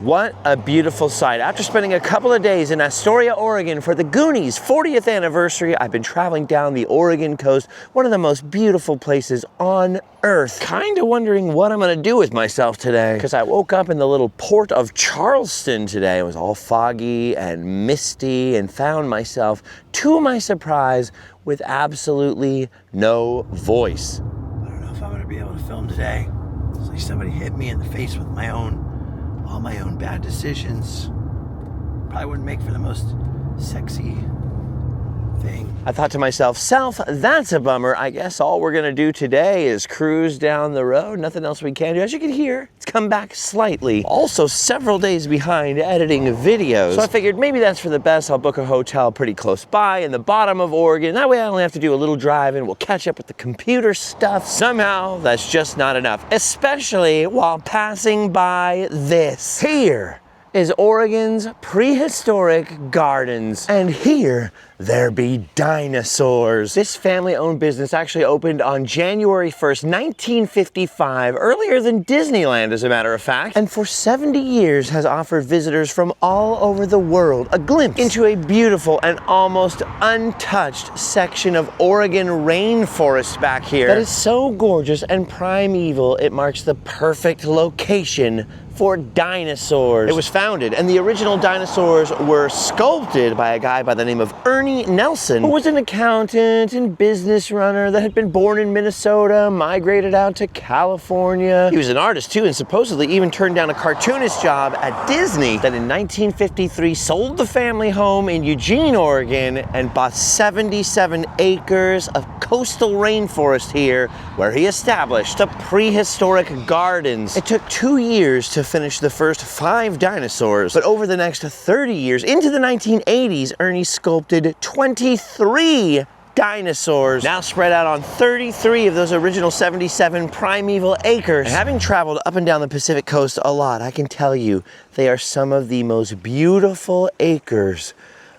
What a beautiful sight. After spending a couple of days in Astoria, Oregon for the Goonies' 40th anniversary, I've been traveling down the Oregon coast, one of the most beautiful places on Earth. Kinda wondering what I'm gonna do with myself today, because I woke up in the little port of Charleston today. It was all foggy and misty, and found myself, to my surprise, with absolutely no voice. I don't know if I'm gonna be able to film today. It's like somebody hit me in the face with all my own bad decisions. Probably wouldn't make for the most sexy thing. I thought to myself, that's a bummer. I guess all we're gonna do today is cruise down the road. Nothing else we can do. As you can hear, it's come back slightly. Also several days behind editing videos. So I figured maybe that's for the best. I'll book a hotel pretty close by in the bottom of Oregon. That way I only have to do a little drive and we'll catch up with the computer stuff. Somehow that's just not enough, especially while passing by this. Here is Oregon's Prehistoric Gardens. And here there be dinosaurs. This family-owned business actually opened on January 1st, 1955, earlier than Disneyland, as a matter of fact, and for 70 years has offered visitors from all over the world a glimpse into a beautiful and almost untouched section of Oregon rainforest back here that is so gorgeous and primeval, it marks the perfect location for dinosaurs. It was founded, and the original dinosaurs were sculpted by a guy by the name of Ernie Nelson, who was an accountant and business runner that had been born in Minnesota, migrated out to California. He was an artist too, and supposedly even turned down a cartoonist job at Disney, that in 1953 sold the family home in Eugene, Oregon, and bought 77 acres of coastal rainforest here, where he established the Prehistoric Gardens. It took 2 years to finish the first 5 dinosaurs, but over the next 30 years, into the 1980s, Ernie sculpted 23 dinosaurs, now spread out on 33 of those original 77 primeval acres. And having traveled up and down the Pacific coast a lot, I can tell you they are some of the most beautiful acres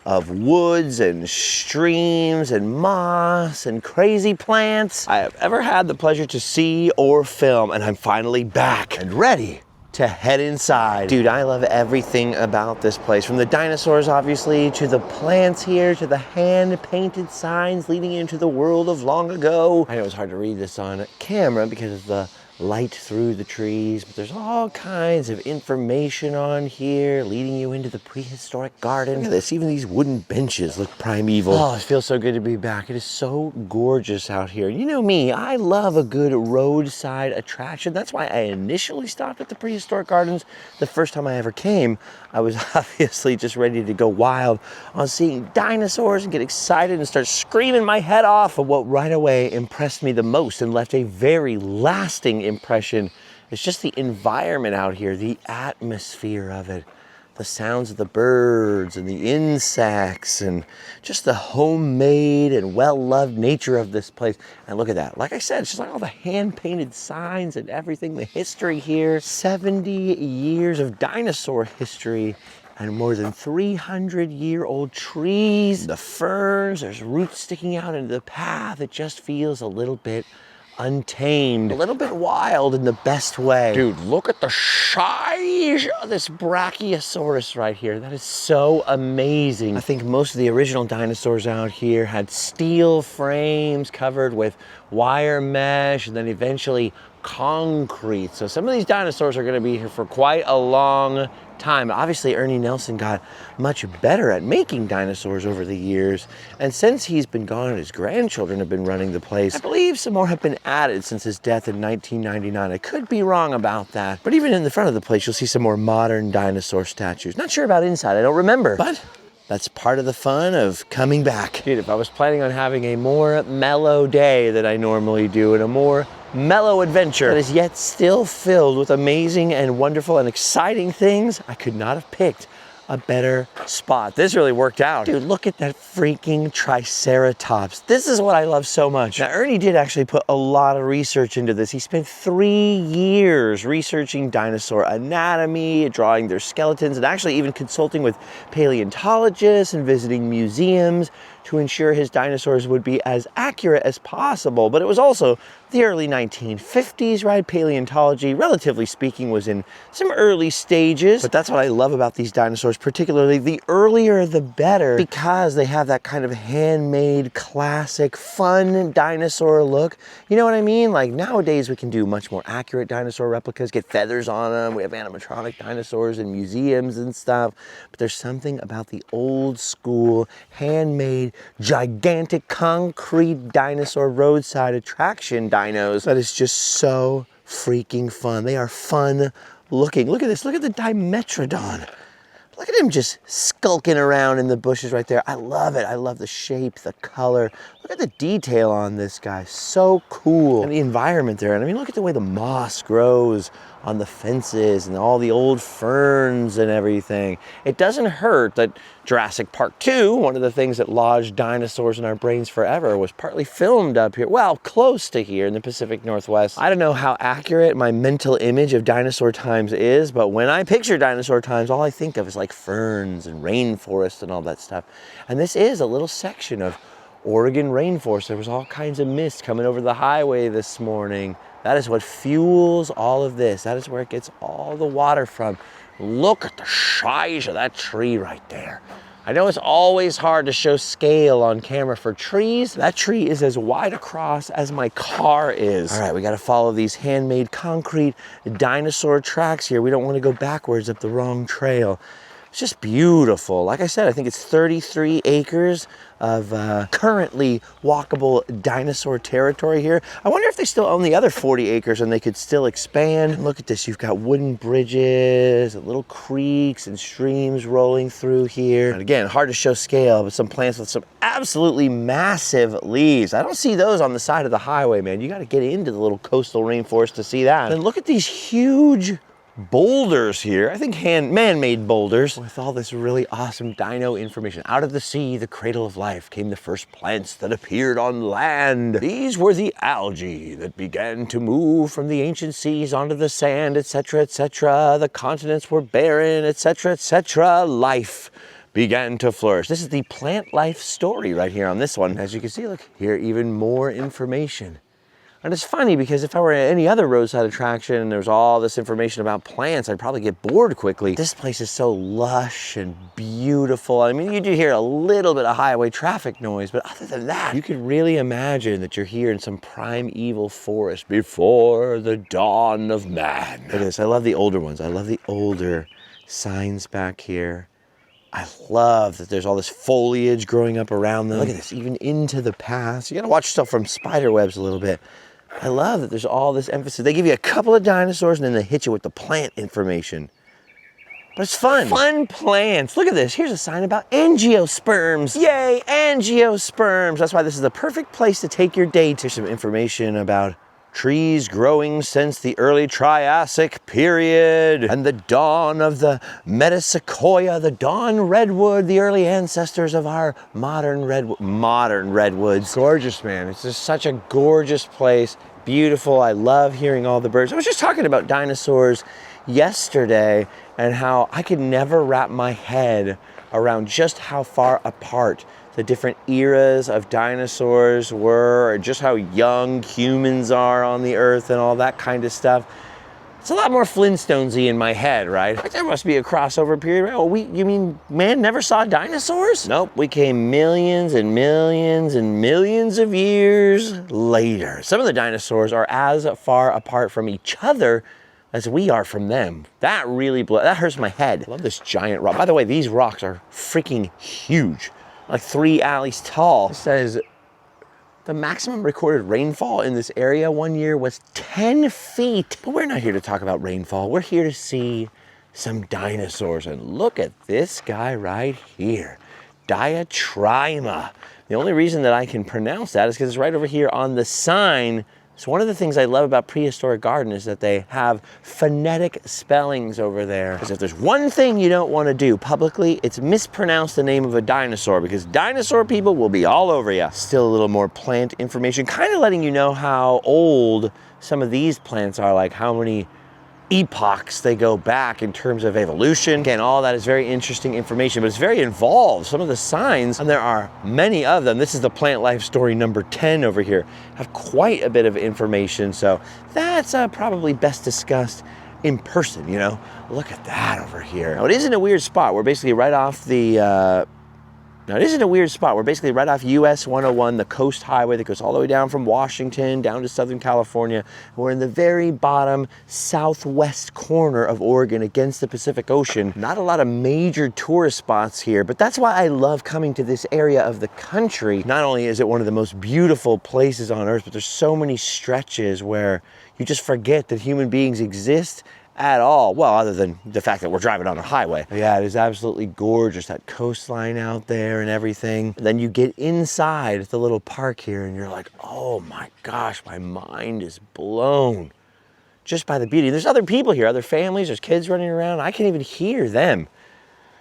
of woods and streams and moss and crazy plants I have ever had the pleasure to see or film, and I'm finally back and ready to head inside. Dude, I love everything about this place, from the dinosaurs obviously, to the plants here, to the hand-painted signs leading into the world of long ago. I know it's hard to read this on camera because of the light through the trees, but there's all kinds of information on here leading you into the prehistoric garden. Look at this, even these wooden benches look primeval. Oh, it feels so good to be back. It is so gorgeous out here. You know me, I love a good roadside attraction. That's why I initially stopped at the Prehistoric Gardens. The first time I ever came, I was obviously just ready to go wild on seeing dinosaurs and get excited and start screaming my head off. But what right away impressed me the most and left a very lasting impression is just the environment out here, the atmosphere of it, the sounds of the birds and the insects, and just the homemade and well-loved nature of this place. And look at that. Like I said, it's just like all the hand-painted signs and everything, the history here. 70 years of dinosaur history and more than 300-year-old trees. The ferns, there's roots sticking out into the path. It just feels a little bit untamed, a little bit wild in the best way. Dude, look at the size of this Brachiosaurus right here. That is so amazing. I think most of the original dinosaurs out here had steel frames covered with wire mesh, and then eventually concrete. So some of these dinosaurs are going to be here for quite a long time. Obviously, Ernie Nelson got much better at making dinosaurs over the years, and since he's been gone, his grandchildren have been running the place. I believe some more have been added since his death in 1999. I could be wrong about that, but even in the front of the place, you'll see some more modern dinosaur statues. Not sure about inside, I don't remember, but that's part of the fun of coming back. Dude, if I was planning on having a more mellow day than I normally do, and a more mellow adventure that is yet still filled with amazing and wonderful and exciting things, I could not have picked a better spot. This really worked out. Dude, look at that freaking triceratops. This is what I love so much. Now, Ernie did actually put a lot of research into this. He spent 3 years researching dinosaur anatomy, drawing their skeletons, and actually even consulting with paleontologists and visiting museums to ensure his dinosaurs would be as accurate as possible. But it was also the early 1950s, right? Paleontology, relatively speaking, was in some early stages. But that's what I love about these dinosaurs, particularly the earlier the better, because they have that kind of handmade, classic, fun dinosaur look. You know what I mean? Like nowadays we can do much more accurate dinosaur replicas, get feathers on them. We have animatronic dinosaurs in museums and stuff. But there's something about the old school, handmade, gigantic concrete dinosaur roadside attraction dinos that is just so freaking fun. They are fun looking. Look at this. Look at the Dimetrodon. Look at him just skulking around in the bushes right there. I love it. I love the shape, the color. Look at the detail on this guy. So cool. And the environment there. And I mean, look at the way the moss grows on the fences and all the old ferns and everything. It doesn't hurt that Jurassic Park 2, one of the things that lodged dinosaurs in our brains forever, was partly filmed up here, well, close to here in the Pacific Northwest. I don't know how accurate my mental image of dinosaur times is, but when I picture dinosaur times, all I think of is like ferns and rainforest and all that stuff. And this is a little section of Oregon rainforest. There was all kinds of mist coming over the highway this morning. That is what fuels all of this. That is where it gets all the water from. Look at the size of that tree right there. I know it's always hard to show scale on camera for trees. That tree is as wide across as my car is. All right, we gotta follow these handmade concrete dinosaur tracks here. We don't wanna go backwards up the wrong trail. It's just beautiful. Like I said, I think it's 33 acres of currently walkable dinosaur territory here. I wonder if they still own the other 40 acres and they could still expand. Look at this, you've got wooden bridges, little creeks and streams rolling through here. And again, hard to show scale, but some plants with some absolutely massive leaves. I don't see those on the side of the highway, man. You gotta get into the little coastal rainforest to see that. And look at these huge boulders here. I think man-made boulders with all this really awesome dino information. Out of the sea, the cradle of life, came the first plants that appeared on land. These were the algae that began to move from the ancient seas onto the sand, etc., etc. The continents were barren, etc., etc. Life began to flourish. This is the plant life story right here on this one. As you can see, look here, even more information. And it's funny because if I were at any other roadside attraction and there's all this information about plants, I'd probably get bored quickly. This place is so lush and beautiful. I mean, you do hear a little bit of highway traffic noise, but other than that, you could really imagine that you're here in some primeval forest before the dawn of man. Look at this, I love the older ones. I love the older signs back here. I love that there's all this foliage growing up around them. Look at this, even into the past. You gotta watch yourself from spider webs a little bit. I love that there's all this emphasis. They give you a couple of dinosaurs and then they hit you with the plant information. But it's fun. Fun plants. Look at this. Here's a sign about angiosperms. Yay, angiosperms. That's why this is the perfect place to take your day. Here's some information about trees growing since the early Triassic period and the dawn of the metasequoia, the dawn redwood, the early ancestors of our modern redwoods. Gorgeous, man. It's just such a gorgeous place. Beautiful. I love hearing all the birds. I was just talking about dinosaurs yesterday and how I could never wrap my head around just how far apart the different eras of dinosaurs were, or just how young humans are on the earth and all that kind of stuff. It's a lot more Flintstonesy in my head, right? Like there must be a crossover period. Oh, you mean man never saw dinosaurs? Nope, we came millions and millions and millions of years later. Some of the dinosaurs are as far apart from each other as we are from them. That really that hurts my head. I love this giant rock. By the way, these rocks are freaking huge. Like 3 alleys tall. It says the maximum recorded rainfall in this area one year was 10 feet. But we're not here to talk about rainfall. We're here to see some dinosaurs. And look at this guy right here, Diatrima. The only reason that I can pronounce that is because it's right over here on the sign. So one of the things I love about Prehistoric Garden is that they have phonetic spellings over there. Because if there's one thing you don't want to do publicly, it's mispronounce the name of a dinosaur, because dinosaur people will be all over you. Still a little more plant information, kind of letting you know how old some of these plants are, like how many epochs they go back in terms of evolution. Again, all that is very interesting information, but it's very involved. Some of the signs, and there are many of them. This is the plant life story number 10 over here, have quite a bit of information. So that's probably best discussed in person, you know? Look at that over here. Now, it is in a weird spot. We're basically right off the, US 101, the coast highway that goes all the way down from Washington down to Southern California. We're in the very bottom southwest corner of Oregon against the Pacific Ocean. Not a lot of major tourist spots here, but that's why I love coming to this area of the country. Not only is it one of the most beautiful places on earth, but there's so many stretches where you just forget that human beings exist at all. Well, other than the fact that we're driving on a highway. But yeah, it is absolutely gorgeous, that coastline out there and everything. And then you get inside the little park here and you're like, oh my gosh, my mind is blown just by the beauty. There's other people here, other families, there's kids running around. I can't even hear them.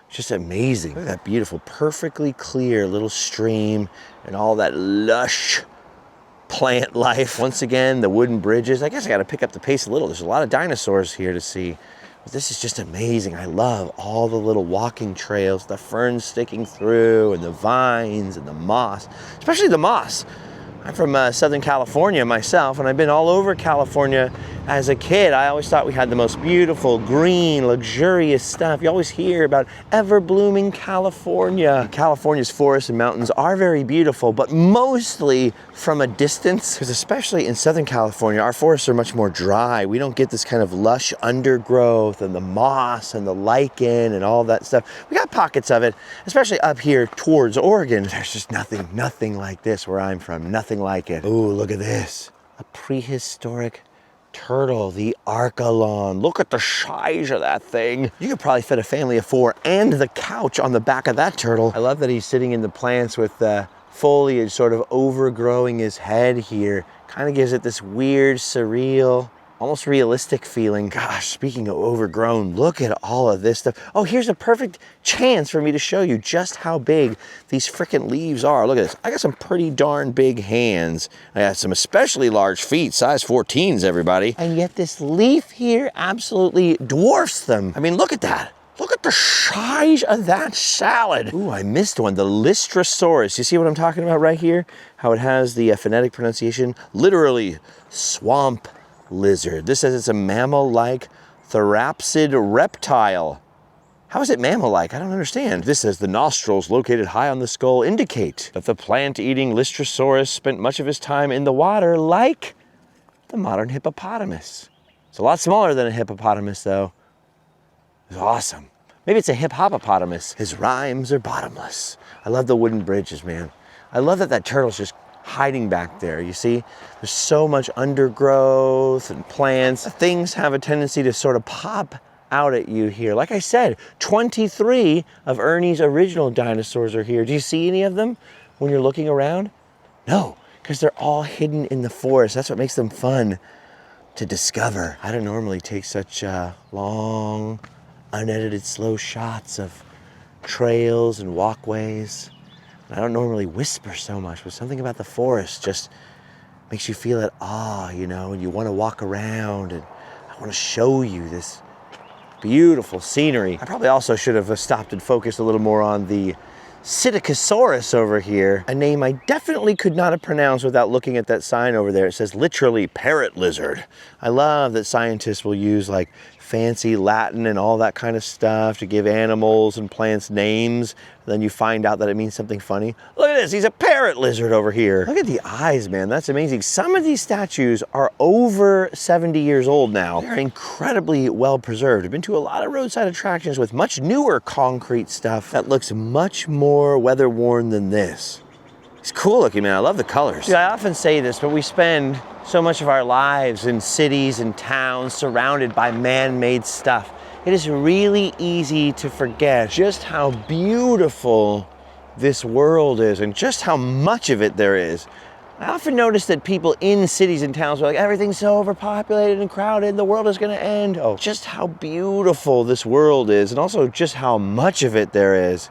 It's just amazing. Look at that beautiful, perfectly clear little stream and all that lush plant life. Once again, the wooden bridges. I guess I got to pick up the pace a little. There's a lot of dinosaurs here to see. But this is just amazing. I love all the little walking trails, the ferns sticking through, and the vines and the moss, especially the moss. I'm from Southern California myself, and I've been all over California as a kid. I always thought we had the most beautiful, green, luxurious stuff. You always hear about ever-blooming California. California's forests and mountains are very beautiful, but mostly from a distance, because especially in Southern California, our forests are much more dry. We don't get this kind of lush undergrowth and the moss and the lichen and all that stuff. We got pockets of it, especially up here towards Oregon. There's just nothing like this where I'm from. Nothing like it. Ooh, look at this. A prehistoric turtle, the archelon. Look at the size of that thing. You could probably fit a family of 4 and the couch on the back of that turtle. I love that he's sitting in the plants with the foliage sort of overgrowing his head here. Kind of gives it this weird, surreal, almost realistic feeling. Gosh, speaking of overgrown, look at all of this stuff. Oh, here's a perfect chance for me to show you just how big these frickin' leaves are. Look at this. I got some pretty darn big hands. I got some especially large feet, size 14s, everybody. And yet this leaf here absolutely dwarfs them. I mean, look at that. Look at the size of that salad. Ooh, I missed one, the Lystrosaurus. You see what I'm talking about right here? How it has the phonetic pronunciation, literally swamp lizard. This says it's a mammal-like therapsid reptile. How is it mammal-like? I don't understand. This says the nostrils located high on the skull indicate that the plant-eating Lystrosaurus spent much of his time in the water like the modern hippopotamus. It's a lot smaller than a hippopotamus though. It's awesome. Maybe it's a hip-hopopotamus. His rhymes are bottomless. I love the wooden bridges, man. I love that that turtle's just hiding back there. You see, there's so much undergrowth and plants. Things have a tendency to sort of pop out at you here. Like I said, 23 of Ernie's original dinosaurs are here. Do you see any of them when you're looking around? No, because they're all hidden in the forest. That's what makes them fun to discover. I don't normally take such long, unedited, slow shots of trails and walkways. I don't normally whisper so much, but something about the forest just makes you feel at awe, you know, and you want to walk around, and I want to show you this beautiful scenery. I probably also should have stopped and focused a little more on the Psittacosaurus over here, a name I definitely could not have pronounced without looking at that sign over there. It says literally parrot lizard. I love that scientists will use like fancy Latin and all that kind of stuff to give animals and plants names. And then you find out that it means something funny. Look at this, he's a parrot lizard over here. Look at the eyes, man, that's amazing. Some of these statues are over 70 years old now. They're incredibly well preserved. I've been to a lot of roadside attractions with much newer concrete stuff that looks much more weather worn than this. It's cool looking, man. I love the colors. Dude, I often say this, but we spend so much of our lives in cities and towns surrounded by man-made stuff. It is really easy to forget just how beautiful this world is and just how much of it there is. I often notice that people in cities and towns are like, everything's so overpopulated and crowded, the world is gonna end. Oh, just how beautiful this world is, and also just how much of it there is.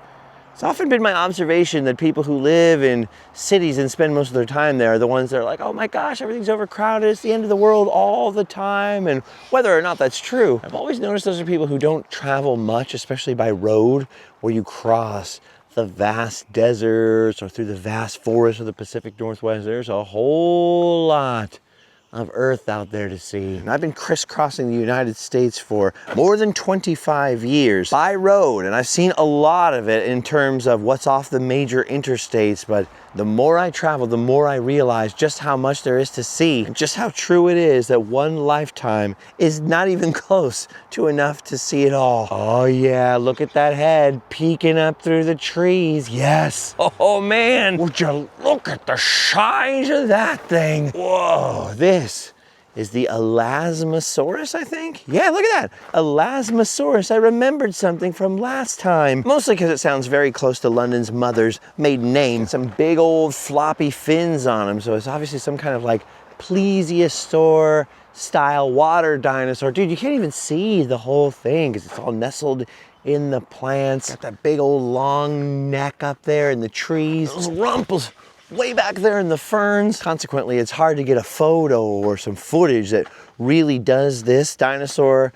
It's often been my observation that people who live in cities and spend most of their time there are the ones that are like, oh my gosh, everything's overcrowded, it's the end of the world all the time. And whether or not that's true, I've always noticed those are people who don't travel much, especially by road, where you cross the vast deserts or through the vast forests of the Pacific Northwest. There's a whole lot of earth out there to see. And I've been crisscrossing the United States for more than 25 years by road, and I've seen a lot of it in terms of what's off the major interstates, but the more I travel, the more I realize just how much there is to see, and just how true it is that one lifetime is not even close to enough to see it all. Oh yeah, look at that head peeking up through the trees. Yes. Oh man, would you look at the size of that thing? Whoa, this is the Elasmosaurus, I think? Yeah, look at that. Elasmosaurus. I remembered something from last time. Mostly because it sounds very close to London's mother's maiden name. Some big old floppy fins on him. So it's obviously some kind of like plesiosaur style water dinosaur. Dude, you can't even see the whole thing because it's all nestled in the plants. Got that big old long neck up there in the trees. Those rumples way back there in the ferns. Consequently, it's hard to get a photo or some footage that really does this dinosaur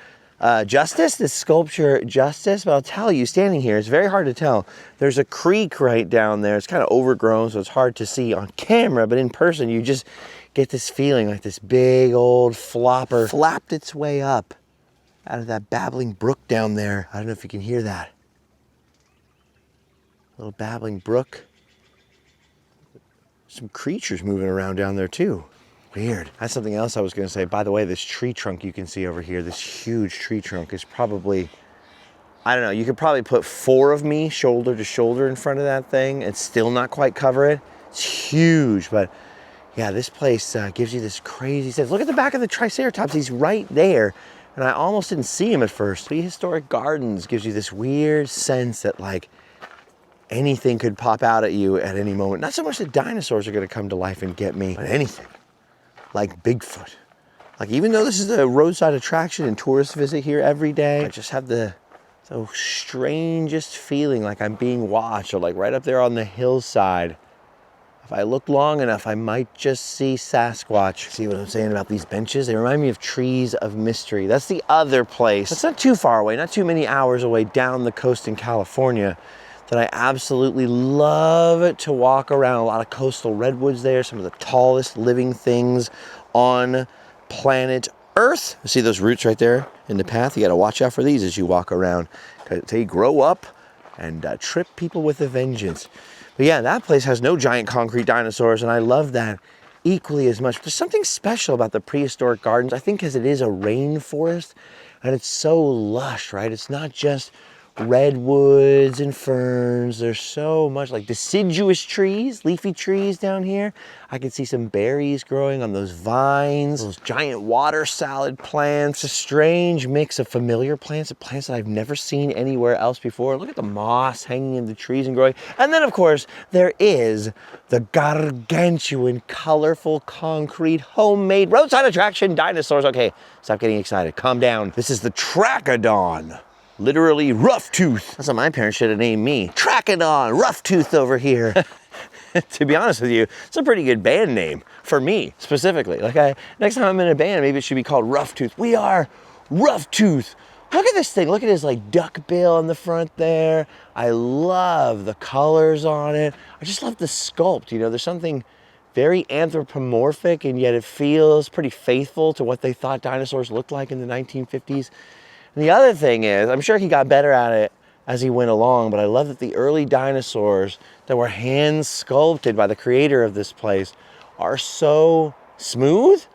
justice, this sculpture justice. But I'll tell you, standing here, it's very hard to tell. There's a creek right down there. It's kind of overgrown, so it's hard to see on camera, but in person, you just get this feeling like this big old flopper flapped its way up out of that babbling brook down there. I don't know if you can hear that. Little babbling brook. Some creatures moving around down there too. Weird. That's something else I was going to say. By the way, this tree trunk you can see over here, this huge tree trunk is probably, I don't know, you could probably put 4 of me shoulder to shoulder in front of that thing and still not quite cover it. It's huge, but yeah, this place gives you this crazy sense. Look at the back of the Triceratops. He's right there. And I almost didn't see him at first. Prehistoric Gardens gives you this weird sense that like, anything could pop out at you at any moment. Not so much that dinosaurs are going to come to life and get me, but anything. Like Bigfoot. Like even though this is a roadside attraction and tourists visit here every day, I just have the strangest feeling like I'm being watched, or like right up there on the hillside. If I look long enough, I might just see Sasquatch. See what I'm saying about these benches? They remind me of trees of mystery. That's the other place. It's not too far away, not too many hours away down the coast in California, that I absolutely love to walk around. A lot of coastal redwoods there, some of the tallest living things on planet Earth. See those roots right there in the path? You gotta watch out for these as you walk around, because they grow up and trip people with a vengeance. But yeah, that place has no giant concrete dinosaurs, and I love that equally as much. There's something special about the Prehistoric Gardens, I think because it is a rainforest, and it's so lush, right? It's not just redwoods and ferns. There's so much like deciduous trees, leafy trees down here. I can see some berries growing on those vines, those giant water salad plants. A strange mix of familiar plants and plants that I've never seen anywhere else before. Look at the moss hanging in the trees and growing. And then of course there is the gargantuan, colorful, concrete, homemade roadside attraction dinosaurs. Okay, stop getting excited, calm down. This is the Trachodon. Literally rough tooth. That's what my parents should have named me. Trachodon, rough tooth over here. To be honest with you, it's a pretty good band name for me specifically. Like next time I'm in a band, maybe it should be called Rough Tooth. We are Rough Tooth. Look at this thing. Look at his like duck bill in the front there. I love the colors on it. I just love the sculpt. You know, there's something very anthropomorphic, and yet it feels pretty faithful to what they thought dinosaurs looked like in the 1950s. And the other thing is, I'm sure he got better at it as he went along, but I love that the early dinosaurs that were hand sculpted by the creator of this place are so smooth.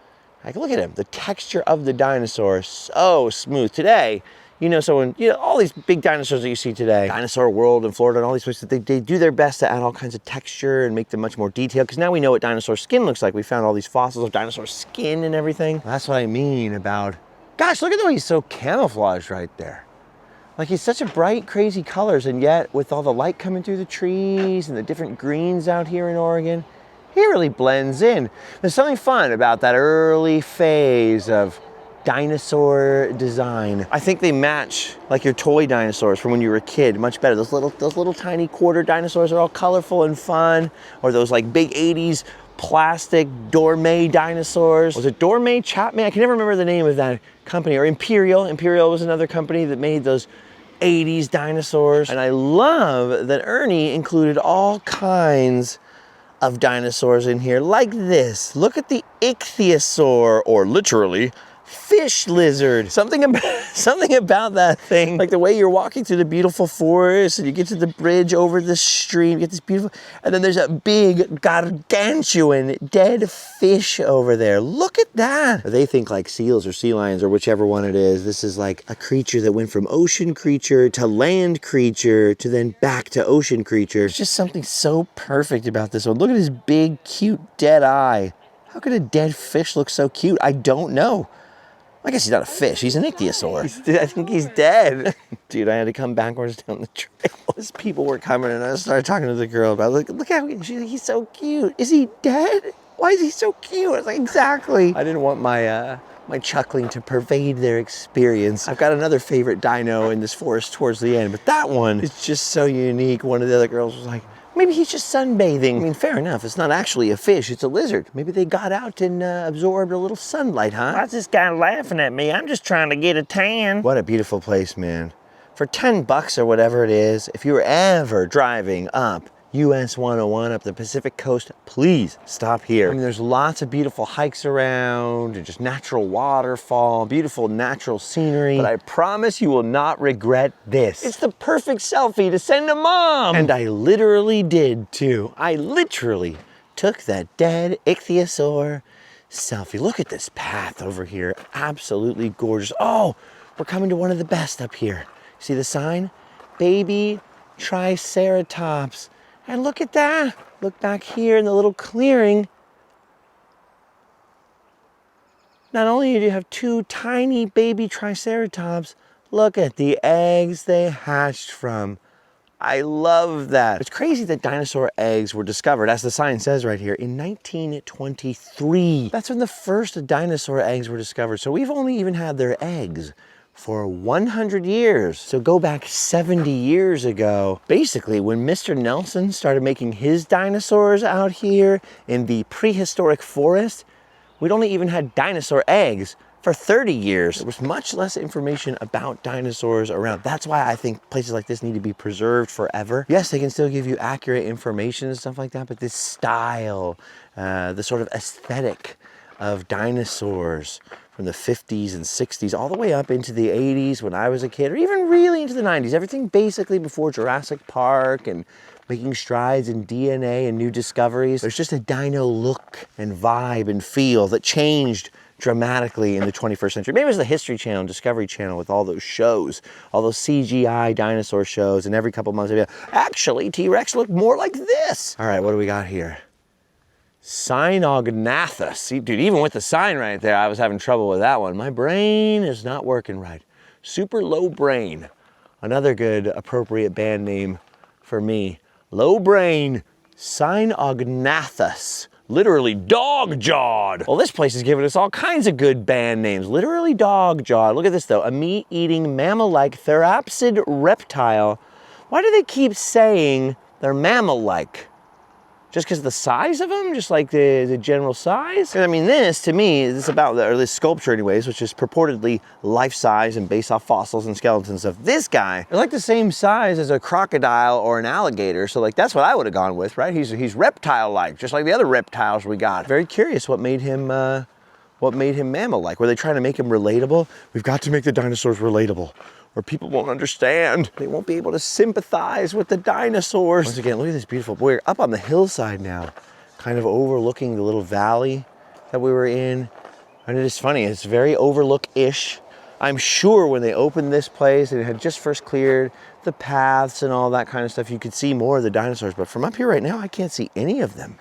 Like, look at him, the texture of the dinosaur is so smooth. Today, you know, so when, you know, all these big dinosaurs that you see today, Dinosaur World in Florida and all these places, they do their best to add all kinds of texture and make them much more detailed, because now we know what dinosaur skin looks like. We found all these fossils of dinosaur skin and everything. That's what I mean about, gosh, look at the way he's so camouflaged right there. Like, he's such a bright, crazy colors, and yet with all the light coming through the trees and the different greens out here in Oregon, he really blends in. There's something fun about that early phase of dinosaur design. I think they match like your toy dinosaurs from when you were a kid much better. Those little tiny quarter dinosaurs are all colorful and fun, or those like big 80s plastic Dorme dinosaurs. Was it Dorme, Chapman? I can never remember the name of that company. Or Imperial. Imperial was another company that made those 80s dinosaurs. And I love that Ernie included all kinds of dinosaurs in here like this. Look at the ichthyosaur, or literally fish lizard. Something about that thing, like the way you're walking through the beautiful forest and you get to the bridge over the stream, you get this beautiful, and then there's a big gargantuan dead fish over there. Look at that. They think like seals or sea lions or whichever one it is. This is like a creature that went from ocean creature to land creature to then back to ocean creature. There's just something so perfect about this one. Look at his big, cute, dead eye. How could a dead fish look so cute? I don't know. I guess he's not a fish, he's an ichthyosaur. I think he's dead. Dude, I had to come backwards down the trail as people were coming, and I started talking to the girl about, look how he's so cute. Is he dead? Why is he so cute? I was like, exactly. I didn't want my chuckling to pervade their experience. I've got another favorite dino in this forest towards the end, but that one is just so unique. One of the other girls was like, maybe he's just sunbathing. I mean, fair enough. It's not actually a fish, it's a lizard. Maybe they got out and absorbed a little sunlight, huh? Why's this guy laughing at me? I'm just trying to get a tan. What a beautiful place, man. For 10 bucks or whatever it is, if you were ever driving up US 101 up the Pacific coast, please stop here. I mean, there's lots of beautiful hikes around and just natural waterfall, beautiful natural scenery. But I promise you will not regret this. It's the perfect selfie to send to mom. And I literally did too. I literally took that dead ichthyosaur selfie. Look at this path over here. Absolutely gorgeous. Oh, we're coming to one of the best up here. See the sign? Baby triceratops. And look at that. Look back here in the little clearing. Not only do you have two tiny baby triceratops, look at the eggs they hatched from. I love that. It's crazy that dinosaur eggs were discovered, as the sign says right here, in 1923. That's when the first dinosaur eggs were discovered. So we've only even had their eggs for 100 years. So go back 70 years ago, basically when Mr. Nelson started making his dinosaurs out here in the prehistoric forest, we'd only even had dinosaur eggs for 30 years. There was much less information about dinosaurs around. That's why I think places like this need to be preserved forever. Yes, they can still give you accurate information and stuff like that, but this style, the sort of aesthetic of dinosaurs from the 50s and 60s all the way up into the 80s when I was a kid, or even really into the 90s, everything basically before Jurassic Park and making strides in DNA and new discoveries. There's just a dino look and vibe and feel that changed dramatically in the 21st century. Maybe it was the History Channel, Discovery Channel with all those shows, all those CGI dinosaur shows, and every couple months they'd be like, actually, T-Rex looked more like this. All right, what do we got here? Cyanognatha. See, dude, even with the sign right there, I was having trouble with that one. My brain is not working right. Super Low Brain. Another good appropriate band name for me. Low Brain Cynognathus. Literally dog-jawed. Well, this place is giving us all kinds of good band names. Literally dog-jawed. Look at this though. A meat-eating mammal-like therapsid reptile. Why do they keep saying they're mammal-like? Just because of the size of them? Just like the general size? I mean, this, to me, this sculpture anyways, which is purportedly life-size and based off fossils and skeletons stuff. This guy, they're like the same size as a crocodile or an alligator, so like that's what I would have gone with, right? He's reptile-like, just like the other reptiles we got. Very curious what made him mammal-like. Were they trying to make him relatable? We've got to make the dinosaurs relatable, or people won't understand. They won't be able to sympathize with the dinosaurs. Once again, look at this beautiful, we're up on the hillside now, kind of overlooking the little valley that we were in. And it is funny, it's very overlook-ish. I'm sure when they opened this place and it had just first cleared the paths and all that kind of stuff, you could see more of the dinosaurs. But from up here right now, I can't see any of them.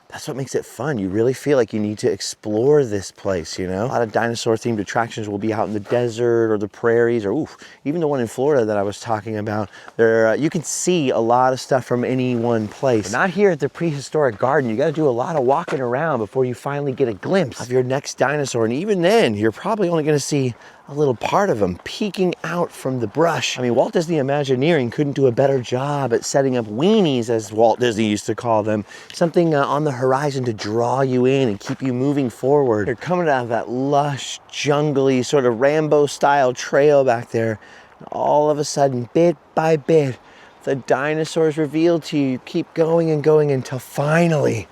That's what makes it fun. You really feel like you need to explore this place, you know? A lot of dinosaur-themed attractions will be out in the desert or the prairies, or even the one in Florida that I was talking about. There, you can see a lot of stuff from any one place. But not here at the Prehistoric Garden. You gotta do a lot of walking around before you finally get a glimpse of your next dinosaur. And even then, you're probably only gonna see a little part of them peeking out from the brush. I mean, Walt Disney Imagineering couldn't do a better job at setting up weenies, as Walt Disney used to call them. Something on the horizon to draw you in and keep you moving forward. You're coming out of that lush, jungly, sort of Rambo-style trail back there. And all of a sudden, bit by bit, the dinosaurs revealed to you. You keep going and going until finally,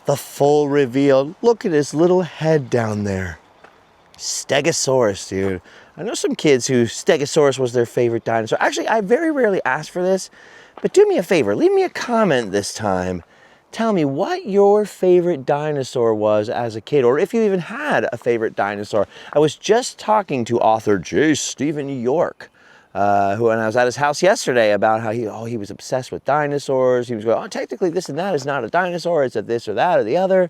the full reveal. Look at his little head down there. Stegosaurus, dude. I know some kids who Stegosaurus was their favorite dinosaur. Actually, I very rarely ask for this, but do me a favor, leave me a comment this time. Tell me what your favorite dinosaur was as a kid, or if you even had a favorite dinosaur. I was just talking to author J. Stephen York, who, and I was at his house yesterday, about how he was obsessed with dinosaurs. He was going, technically this and that is not a dinosaur, it's a this or that or the other.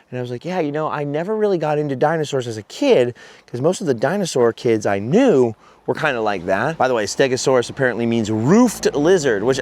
And I was like, yeah, you know, I never really got into dinosaurs as a kid because most of the dinosaur kids I knew were kind of like that. By the way, Stegosaurus apparently means roofed lizard, which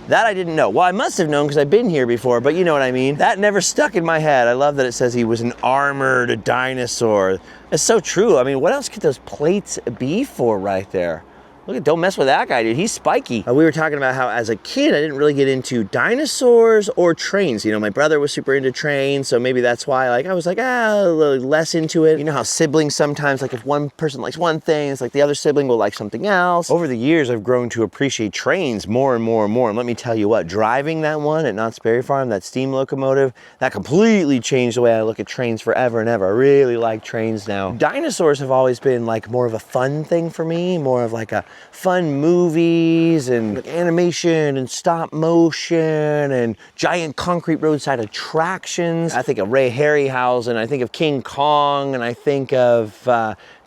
that I didn't know. Well, I must have known because I've been here before, but you know what I mean. That never stuck in my head. I love that it says he was an armored dinosaur. It's so true. I mean, what else could those plates be for right there? Look, don't mess with that guy, dude. He's spiky. We were talking about how as a kid, I didn't really get into dinosaurs or trains. You know, my brother was super into trains, so maybe that's why I was like, a little less into it. You know how siblings sometimes, like if one person likes one thing, it's like the other sibling will like something else. Over the years, I've grown to appreciate trains more and more and more. And let me tell you what, driving that one at Knott's Berry Farm, that steam locomotive, that completely changed the way I look at trains forever and ever. I really like trains now. Dinosaurs have always been like more of a fun thing for me, more of like a fun movies and animation and stop motion and giant concrete roadside attractions. I think of Ray Harryhausen, I think of King Kong, and I think of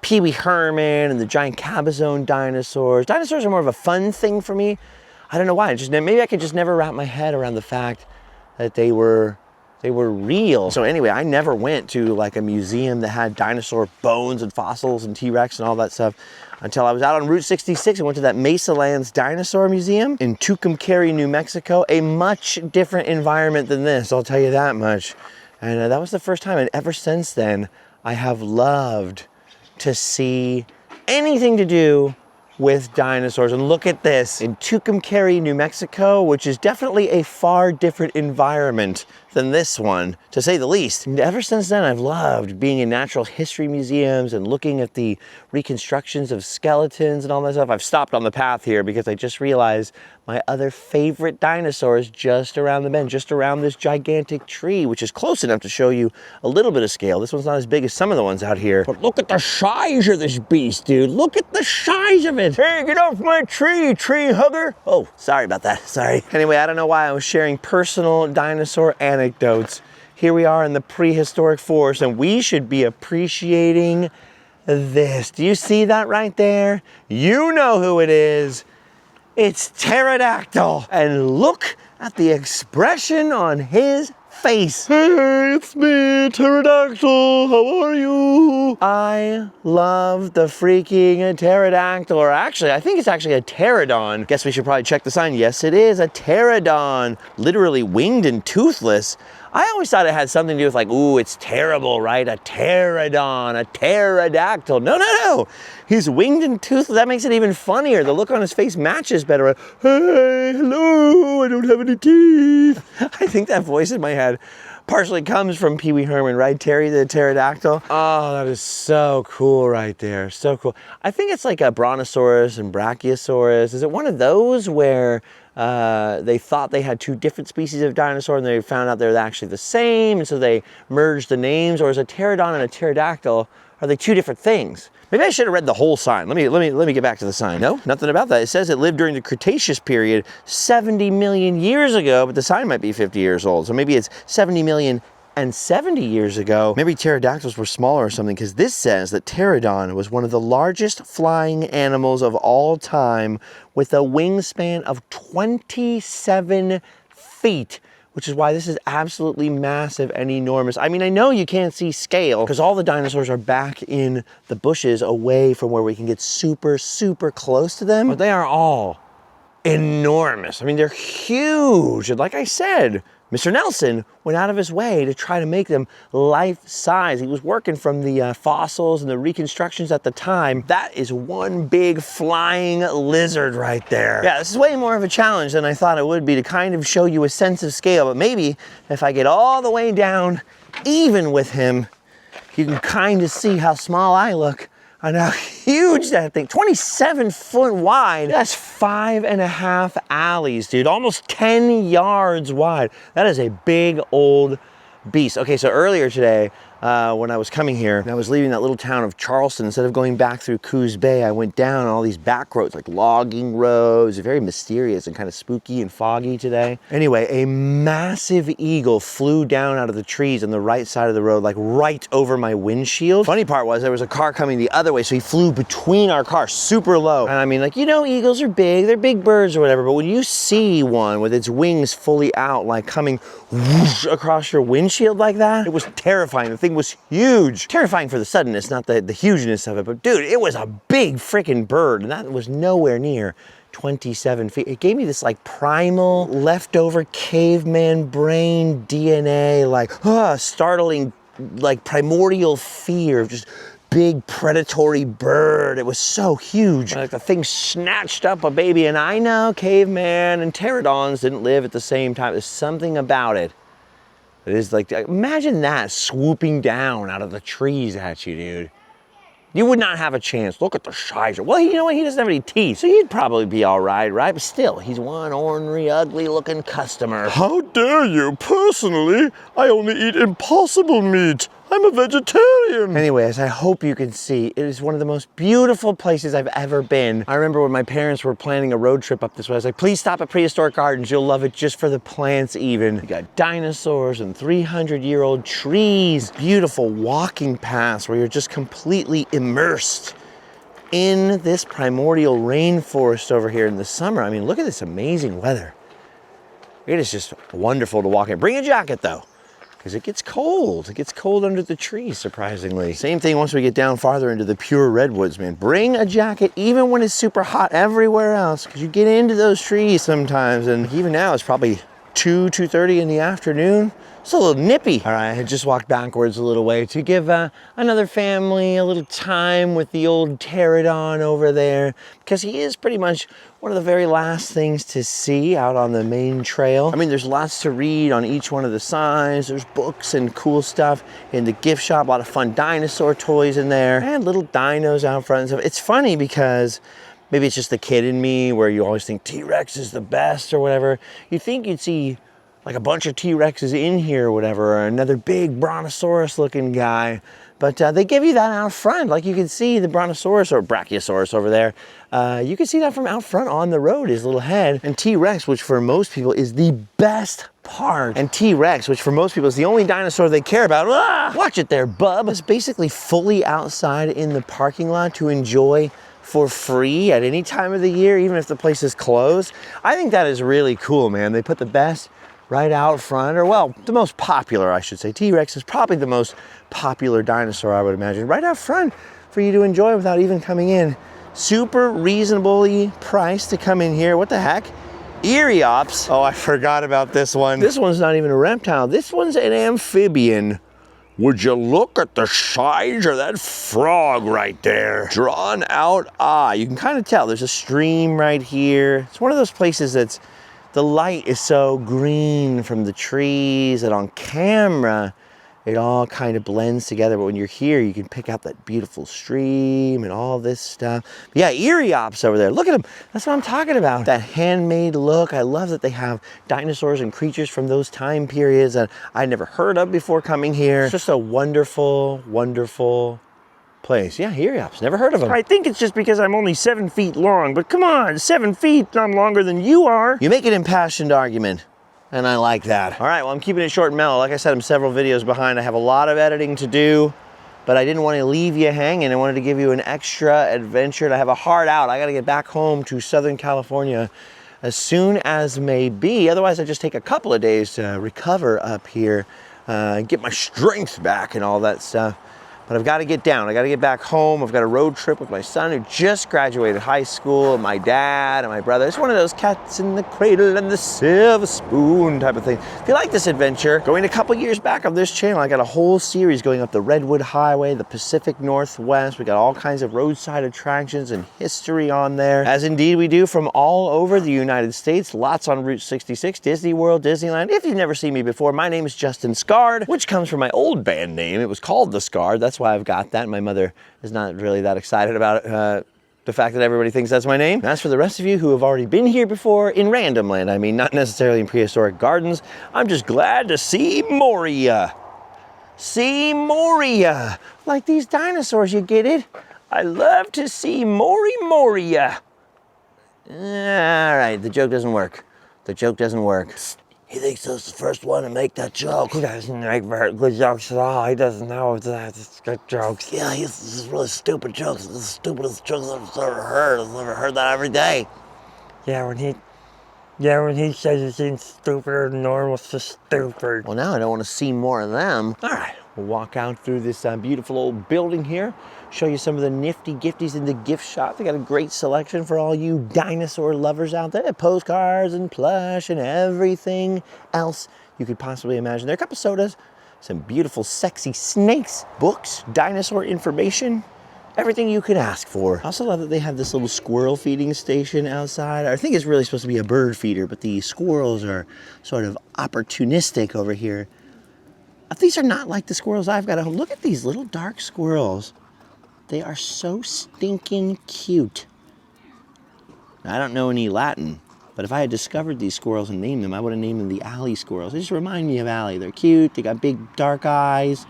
Pee Wee Herman and the giant Cabazon dinosaurs. Dinosaurs are more of a fun thing for me. I don't know why. Maybe I could just never wrap my head around the fact that they were real. So anyway, I never went to like a museum that had dinosaur bones and fossils and T-Rex and all that stuff until I was out on Route 66 and went to that Mesa Lands Dinosaur Museum in Tucumcari, New Mexico. A much different environment than this, I'll tell you that much. And that was the first time, and ever since then, I have loved to see anything to do with dinosaurs. And look at this, in Tucumcari, New Mexico, which is definitely a far different environment than this one, to say the least. And ever since then, I've loved being in natural history museums and looking at the reconstructions of skeletons and all that stuff. I've stopped on the path here because I just realized my other favorite dinosaur is just around the bend, just around this gigantic tree, which is close enough to show you a little bit of scale. This one's not as big as some of the ones out here, but look at the size of this beast, dude. Look at the size of it. Hey, get off my tree, tree hugger. Oh, sorry about that, sorry. Anyway, I don't know why I was sharing personal dinosaur anecdotes. Here we are in the prehistoric forest, and we should be appreciating this. Do you see that right there? You know who it is. It's Pterodactyl. And look at the expression on his face. Hey, it's me, Pterodactyl. How are you? I love the freaking pterodactyl, or actually, I think it's actually a pterodon. Guess we should probably check the sign. Yes, it is a pterodon, literally winged and toothless. I always thought it had something to do with like, ooh, it's terrible, right? A pterodon, a pterodactyl. No, no, no. He's winged and toothless. That makes it even funnier. The look on his face matches better. Hey, hello, I don't have any teeth. I think that voice in my head partially comes from Pee Wee Herman, right? Terry the pterodactyl. Oh, that is so cool right there. So cool. I think it's like a brontosaurus and brachiosaurus. Is it one of those where they thought they had two different species of dinosaur and they found out they're actually the same, and so they merged the names? Or is a pterodon and a pterodactyl, are they two different things? Maybe I should have read the whole sign. Let me get back to the sign. No, nothing about that. It says it lived during the Cretaceous period 70 million years ago, but the sign might be 50 years old. So maybe it's 70 million and 70 years ago. Maybe pterodactyls were smaller or something, because this says that pterodon was one of the largest flying animals of all time with a wingspan of 27 feet, which is why this is absolutely massive and enormous. I mean, I know you can't see scale because all the dinosaurs are back in the bushes away from where we can get super, super close to them, but they are all enormous. I mean, they're huge. And like I said, Mr. Nelson went out of his way to try to make them life-size. He was working from the fossils and the reconstructions at the time. That is one big flying lizard right there. Yeah, this is way more of a challenge than I thought it would be to kind of show you a sense of scale, but maybe if I get all the way down even with him, you can kind of see how small I look on how huge that thing, 27 foot wide. That's 5.5 alleys, dude, almost 10 yards wide. That is a big old beast. Okay, so earlier today, when I was coming here, and I was leaving that little town of Charleston, instead of going back through Coos Bay, I went down all these back roads, like logging roads, very mysterious and kind of spooky and foggy today. Anyway, a massive eagle flew down out of the trees on the right side of the road, like right over my windshield. Funny part was there was a car coming the other way, so he flew between our cars, super low. And I mean, like, you know, eagles are big, they're big birds or whatever, but when you see one with its wings fully out, like coming whoosh across your windshield like that, it was terrifying. The thing was huge. Terrifying for the suddenness, not the hugeness of it, but dude, it was a big freaking bird, and that was nowhere near 27 feet. It gave me this like primal, leftover caveman brain DNA, like startling, like primordial fear of just big predatory bird. It was so huge. Like the thing snatched up a baby, and I know caveman and pterodons didn't live at the same time. There's something about it. It is like, imagine that swooping down out of the trees at you, dude. You would not have a chance. Look at the size. Well, you know what? He doesn't have any teeth, so he'd probably be all right, right? But still, he's one ornery, ugly-looking customer. How dare you? Personally, I only eat impossible meat. I'm a vegetarian. Anyways, I hope you can see it is one of the most beautiful places I've ever been. I remember when my parents were planning a road trip up this way, I was like, please stop at Prehistoric Gardens. You'll love it just for the plants even. You got dinosaurs and 300-year-old trees, beautiful walking paths where you're just completely immersed in this primordial rainforest over here in the summer. I mean, look at this amazing weather. It is just wonderful to walk in. Bring a jacket though, because it gets cold. It gets cold under the trees, surprisingly. Same thing once we get down farther into the pure redwoods, man. Bring a jacket even when it's super hot everywhere else, because you get into those trees sometimes, and even now it's probably 2:30 in the afternoon. It's a little nippy. All right, I had just walked backwards a little way to give another family a little time with the old pterodon over there, because he is pretty much one of the very last things to see out on the main trail. I mean, there's lots to read on each one of the signs. There's books and cool stuff in the gift shop, a lot of fun dinosaur toys in there, and little dinos out front and stuff. It's funny because maybe it's just the kid in me where you always think T-Rex is the best or whatever. You think you'd see like a bunch of T-Rexes in here or whatever, or another big brontosaurus looking guy. But they give you that out front. Like you can see the brontosaurus or brachiosaurus over there. You can see that from out front on the road, his little head. And T-Rex, which for most people is the best part. And T-Rex, which for most people is the only dinosaur they care about. Ah, watch it there, bub. It's basically fully outside in the parking lot to enjoy for free at any time of the year, even if the place is closed. I think that is really cool, man. They put the best right out front, or well, the most popular, I should say. T-Rex is probably the most popular dinosaur, I would imagine, right out front for you to enjoy without even coming in. Super reasonably priced to come in here. What the heck? Eriops. Oh, I forgot about this one. This one's not even a reptile. This one's an amphibian. Would you look at the size of that frog right there? Drawn out eye. You can kind of tell there's a stream right here. It's one of those places that's, the light is so green from the trees, and on camera, it all kind of blends together. But when you're here, you can pick out that beautiful stream and all this stuff. But yeah, Eriops over there. Look at him. That's what I'm talking about. That handmade look. I love that they have dinosaurs and creatures from those time periods that I'd never heard of before coming here. It's just a wonderful, wonderful place. Yeah, Eriops. Never heard of him. I think it's just because I'm only 7 feet long, but come on, 7 feet, I'm longer than you are. You make an impassioned argument, and I like that. All right, well, I'm keeping it short and mellow. Like I said, I'm several videos behind. I have a lot of editing to do, but I didn't want to leave you hanging. I wanted to give you an extra adventure. I have a hard out. I got to get back home to Southern California as soon as may be. Otherwise, I just take a couple of days to recover up here, get my strength back and all that stuff. But I've got to get down. I got to get back home. I've got a road trip with my son who just graduated high school, and my dad and my brother. It's one of those cats in the cradle and the silver spoon type of thing. If you like this adventure, going a couple years back on this channel, I got a whole series going up the Redwood Highway, the Pacific Northwest. We got all kinds of roadside attractions and history on there, as indeed we do from all over the United States. Lots on Route 66, Disney World, Disneyland. If you've never seen me before, my name is Justin Scard, which comes from my old band name. It was called The Scard. That's why I've got that. My mother is not really that excited about the fact that everybody thinks that's my name. As for the rest of you who have already been here before, in Randomland, I mean, not necessarily in Prehistoric Gardens, I'm just glad to see Moria. See Moria. Like these dinosaurs, you get it? I love to see Moria. All right, the joke doesn't work. The joke doesn't work. He thinks he's the first one to make that joke. He doesn't make very good jokes at all. He doesn't know that it's good jokes. Yeah, this is really stupid jokes. This is the stupidest jokes I've ever heard. I've never heard that every day. Yeah, when he says it seems stupider than normal, it's just stupid. Well, now I don't want to see more of them. All right, we'll walk out through this beautiful old building here, show you some of the nifty gifties in the gift shop. They got a great selection for all you dinosaur lovers out there. Postcards and plush and everything else you could possibly imagine. There are a couple sodas, some beautiful sexy snakes, books, dinosaur information, everything you could ask for. I also love that they have this little squirrel feeding station outside. I think it's really supposed to be a bird feeder, but the squirrels are sort of opportunistic over here. These are not like the squirrels I've got at home. Look at these little dark squirrels. They are so stinking cute. I don't know any Latin, but if I had discovered these squirrels and named them, I would have named them the alley squirrels. They just remind me of Allie. They're cute, they got big dark eyes,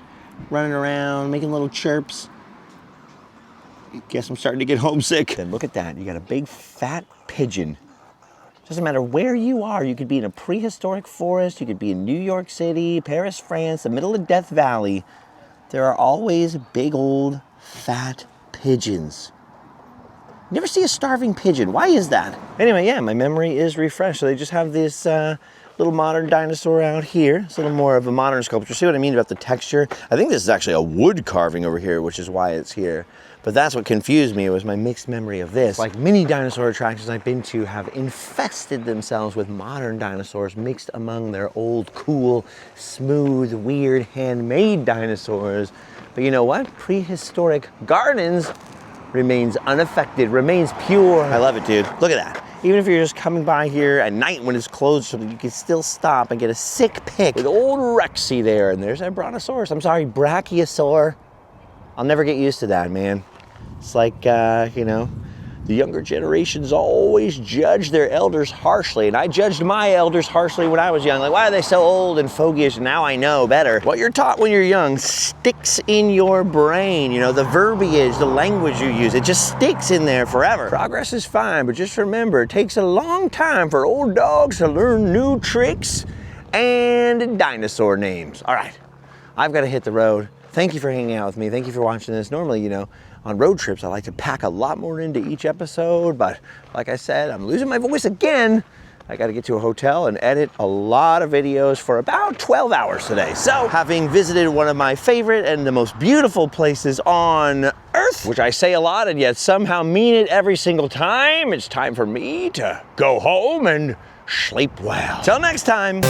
running around, making little chirps. Guess I'm starting to get homesick. And look at that, you got a big fat pigeon. Doesn't matter where you are, you could be in a prehistoric forest, you could be in New York City, Paris, France, the middle of Death Valley. There are always big old fat pigeons. Never see a starving pigeon. Why is that? Anyway, yeah, my memory is refreshed. So they just have this little modern dinosaur out here. It's a little more of a modern sculpture. See what I mean about the texture? I think this is actually a wood carving over here, which is why it's here. But that's what confused me. It was my mixed memory of this. Like many dinosaur attractions I've been to have infested themselves with modern dinosaurs mixed among their old, cool, smooth, weird, handmade dinosaurs. But you know what? Prehistoric Gardens remains unaffected, remains pure. I love it, dude. Look at that. Even if you're just coming by here at night when it's closed, you can still stop and get a sick pic with old Rexy there. And there's that brontosaurus. I'm sorry, brachiosaur. I'll never get used to that, man. It's like, you know, the younger generations always judge their elders harshly, and I judged my elders harshly when I was young. Like, why are they so old and fogyish? Now I know better. What you're taught when you're young sticks in your brain. You know, the verbiage, the language you use, it just sticks in there forever. Progress is fine, but just remember, it takes a long time for old dogs to learn new tricks and dinosaur names. All right, I've got to hit the road. Thank you for hanging out with me. Thank you for watching this. Normally, you know, on road trips, I like to pack a lot more into each episode, but like I said, I'm losing my voice again. I got to get to a hotel and edit a lot of videos for about 12 hours today. So, having visited one of my favorite and the most beautiful places on Earth, which I say a lot and yet somehow mean it every single time, it's time for me to go home and sleep well. Till next time.